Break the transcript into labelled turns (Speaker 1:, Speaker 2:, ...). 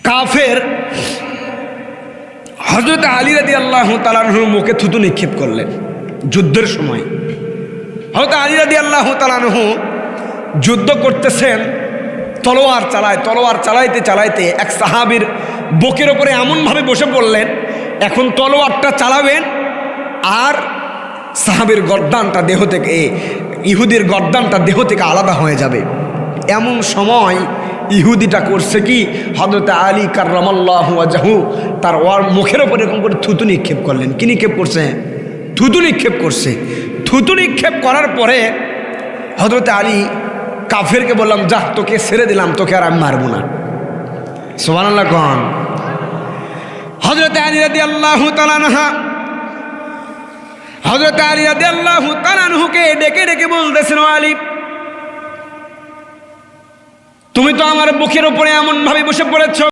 Speaker 1: কাফের হযরত আলী রাদিয়াল্লাহু তাআলা আনহুর মুখে থুতু নিক্ষেপ করলেন যুদ্ধের সময়। হযরত আলী রাদিয়াল্লাহু তাআলা আনহু যুদ্ধ করতেছেন, তলোয়ার চালাইতে চালাইতে এক সাহাবীর বুকের ওপরে এমনভাবে বসে পড়লেন, এখন তলোয়ারটা চালাবেন আর সাহাবীর গর্দানটা দেহ থেকে, ইহুদির গর্দানটা দেহ থেকে আলাদা হয়ে যাবে। এমন সময় ইহুদিটা করছে কি, হযরত আলী কাররামাল্লাহু ওয়াজহু তার মুখের ওপর এরকম করে থুতু নিক্ষেপ করলেন। কি নিক্ষেপ করছে? থুতু নিক্ষেপ করছে। থুতু নিক্ষেপ করার পরে হযরত আলী কাফেরকে বললাম, যা, তোকে ছেড়ে দিলাম, তোকে আর আমি মারবো না। সুবহানাল্লাহ কোন। হযরত আলী রাদিয়াল্লাহু তাআলা আনহু হযরত আলী রাদিয়াল্লাহু তাআলা আনহুকে ডেকে ডেকে বলতেছেন, আলী, তুমি তো আমার বুকের উপরে এমন ভাবে বসে পড়েছ,